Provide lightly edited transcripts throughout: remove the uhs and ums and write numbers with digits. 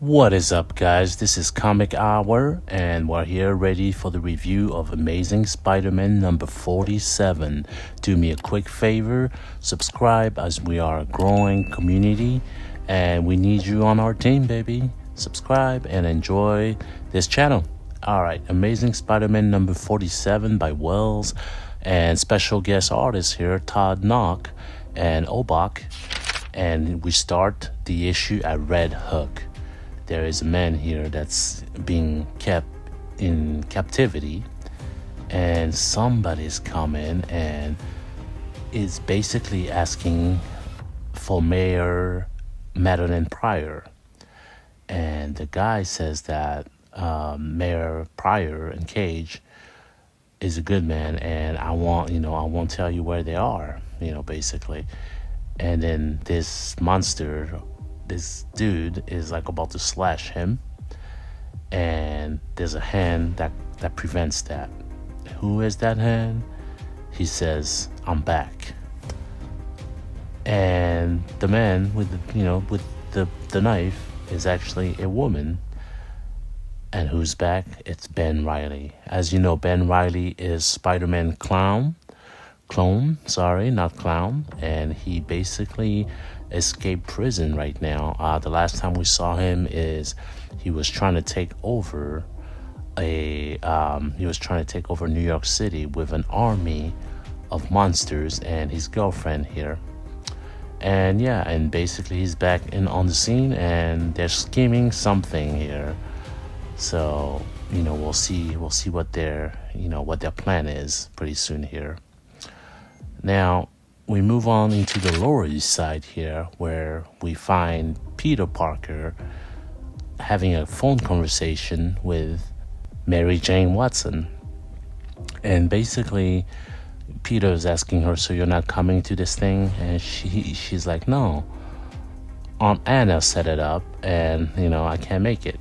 What is up, guys? This is Comic Hour, and we're here ready for the review of Amazing Spider-Man number 47. Do me a quick favor, subscribe as we are a growing community, and we need you on our team, baby. Subscribe and enjoy this channel. All right, Amazing Spider-Man number 47 by Wells, and special guest artists here, Todd Knock and Obach, and we start the issue at Red Hook. There is a man here that's being kept in captivity, and somebody's coming and is basically asking for Mayor Madeline Pryor. And the guy says that Mayor Pryor and Cage is a good man, and I won't tell you where they are, basically. And then this dude is like about to slash him, and there's a hand that prevents that. Who is that hand? He says, "I'm back." And the man with the knife is actually a woman. And who's back? It's Ben Reilly. As you know, Ben Reilly is Spider-Man clone, not clown, and he basically escaped prison right now. The last time we saw him is he was trying to take over New York City with an army of monsters and his girlfriend here. And basically he's back on the scene, and they're scheming something here. So, we'll see what their plan is pretty soon here. Now, we move on into the Lower East Side here, where we find Peter Parker having a phone conversation with Mary Jane Watson. And basically, Peter is asking her, "So you're not coming to this thing?" And she's like, "No. Aunt Anna set it up, and, I can't make it."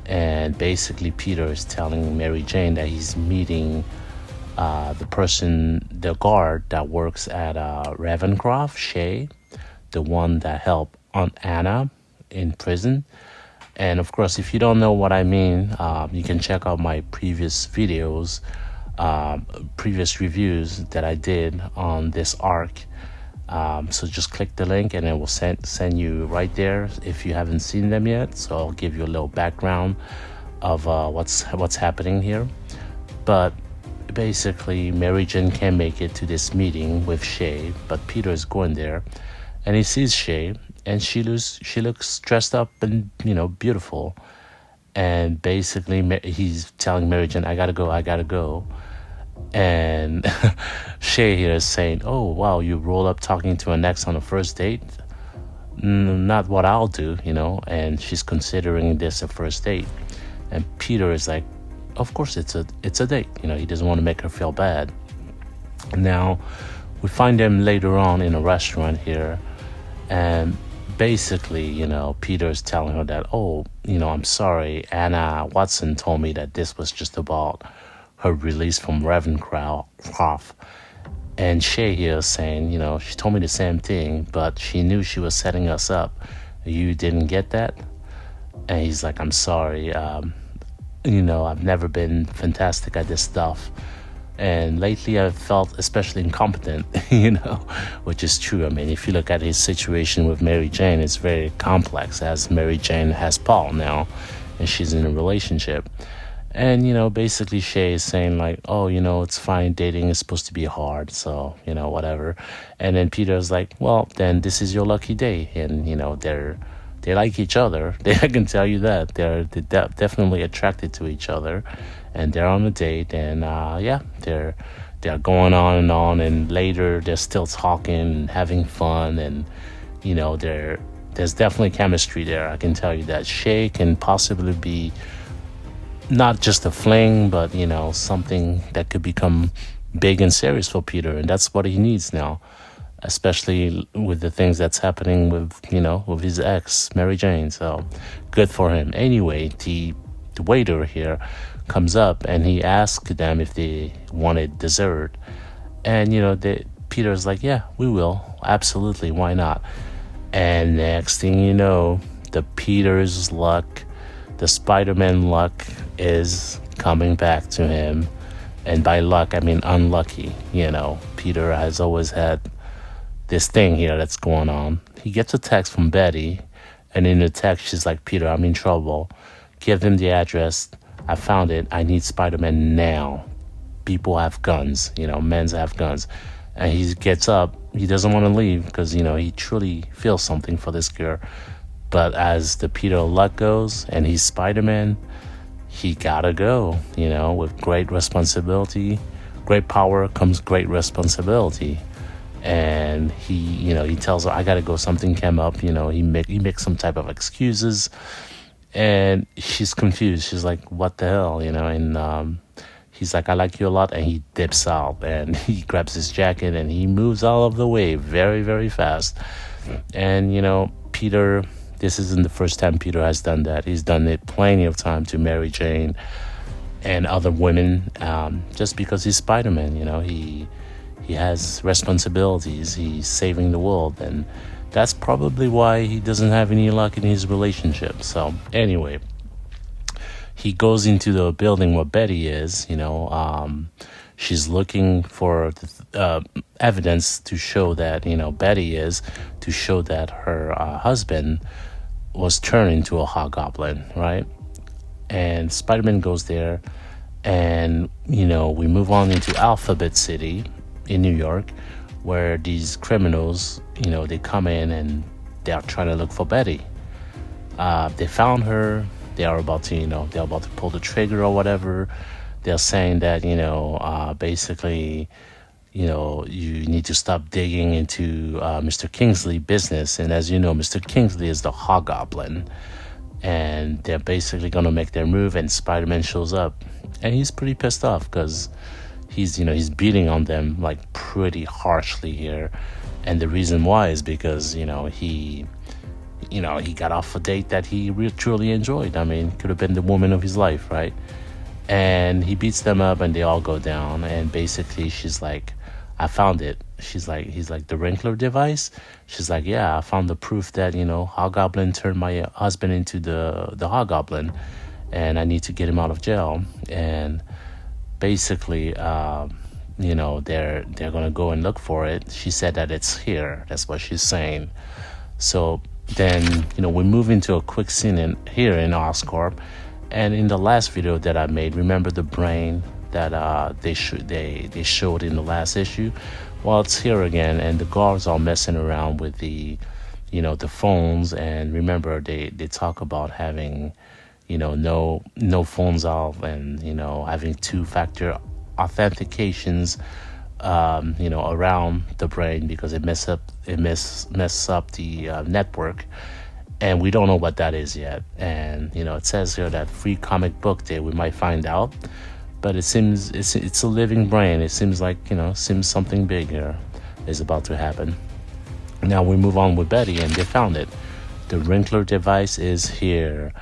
And basically, Peter is telling Mary Jane that he's meeting the guard that works at Ravencroft, Shay, the one that helped Aunt Anna in prison. And of course, if you don't know what I mean, you can check out my previous videos, previous reviews that I did on this arc. So just click the link and it will send you right there if you haven't seen them yet. So I'll give you a little background of what's happening here. But basically, Mary Jane can't make it to this meeting with Shay, but Peter is going there, and he sees Shay, and she looks dressed up and beautiful. And basically, he's telling Mary Jane, I gotta go. And Shay here is saying, "Oh wow, you roll up talking to an ex on a first date? Not what I'll do, And she's considering this a first date, and Peter is like, "Of course it's a date." He doesn't want to make her feel bad. Now, we find them later on in a restaurant here, and basically, Peter's telling her that, "Oh, I'm sorry, Anna Watson told me that this was just about her release from Ravencroft." And Shay here is saying, "She told me the same thing, but she knew she was setting us up. You didn't get that?" And he's like, "I'm sorry. I've never been fantastic at this stuff. And lately I've felt especially incompetent," which is true. I mean, if you look at his situation with Mary Jane, it's very complex, as Mary Jane has Paul now, and she's in a relationship. And, basically Shay is saying like, "Oh, it's fine. Dating is supposed to be hard. So, whatever." And then Peter's like, "Well, then this is your lucky day." And, they like each other. I can tell you that. They're definitely attracted to each other, and they're on a date. And they're going on, and later they're still talking and having fun, and there's definitely chemistry there. I can tell you that. Shay can possibly be not just a fling, but something that could become big and serious for Peter, and that's what he needs now. Especially with the things that's happening with his ex, Mary Jane. So good for him. Anyway, the waiter here comes up and he asks them if they wanted dessert. And, Peter's like, "Yeah, we will. Absolutely. Why not?" And next thing you know, the Peter's luck, the Spider-Man luck is coming back to him. And by luck, I mean unlucky. Peter has always had this thing here that's going on. He gets a text from Betty, and in the text, she's like, Peter, I'm in trouble. Give him the address. I found it. I need Spider-Man now. People have guns, men have guns. And he gets up. He doesn't want to leave because, he truly feels something for this girl. But as the Peter luck goes and he's Spider-Man, he gotta go, with great responsibility. Great power comes great responsibility. And he tells her, I gotta go, something came up. He makes some type of excuses. And she's confused. She's like, what the hell, and he's like, I like you a lot, and he dips out, and he grabs his jacket, and he moves out of the way very, very fast. And, Peter, this isn't the first time Peter has done that. He's done it plenty of time to Mary Jane and other women, just because he's Spider-Man, he has responsibilities. He's saving the world, and that's probably why he doesn't have any luck in his relationship. So, anyway, he goes into the building where Betty is, she's looking for evidence to show that, Betty is, to show that her husband was turned into a hobgoblin, right? And Spider-Man goes there, and, we move on into Alphabet City in New York, where these criminals, they come in and they are trying to look for Betty. They found her. They are about to pull the trigger or whatever. They're saying that, basically, you need to stop digging into Mr. Kingsley's business. And as you know, Mr. Kingsley is the hobgoblin. And they're basically going to make their move, and Spider-Man shows up. And he's pretty pissed off because he's beating on them like pretty harshly here. And the reason why is because, he got off a date that he truly enjoyed. I mean, could have been the woman of his life, right? And he beats them up, and they all go down. And basically, she's like, I found it. He's like, the Wrinkler device? She's like, yeah, I found the proof that, Hobgoblin turned my husband into the Hobgoblin, and I need to get him out of jail. And basically, they're gonna go and look for it. She said that it's here. That's what she's saying. So then, we move into a quick scene here in Oscorp. And in the last video that I made, remember the brain that they showed in the last issue? Well, it's here again, and the guards are messing around with the phones. And remember, they talk about having, no phones off, and having two-factor authentications, around the brain, because it messes up the network. And we don't know what that is yet. And it says here that free comic book day we might find out, but it seems it's a living brain. It seems like seems something big here is about to happen. Now we move on with Betty, and they found it. The Wrinkler device is here,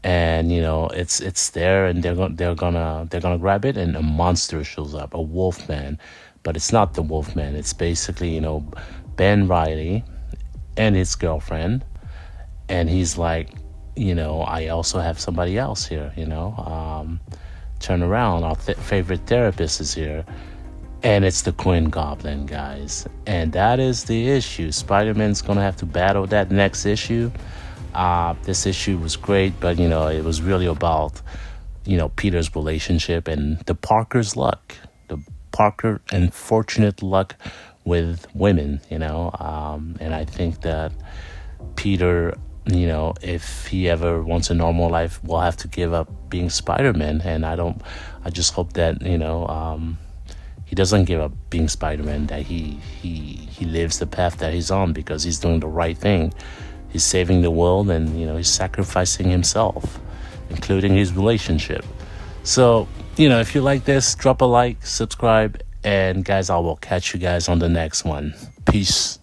and it's there, and they're gonna grab it, and a monster shows up, a Wolfman, but it's not the Wolfman. It's basically Ben Reilly and his girlfriend. And he's like, I also have somebody else here, turn around. Our favorite therapist is here. And it's the Queen Goblin, guys. And that is the issue. Spider-Man's going to have to battle that next issue. This issue was great, but, it was really about, Peter's relationship and the Parker's luck. The Parker unfortunate luck with women, and I think that Peter, if he ever wants a normal life, will have to give up being Spider-Man. And I just hope that, he doesn't give up being Spider-Man, that he lives the path that he's on, because he's doing the right thing. He's saving the world, and, he's sacrificing himself, including his relationship. So, if you like this, drop a like, subscribe, and guys, I will catch you guys on the next one. Peace.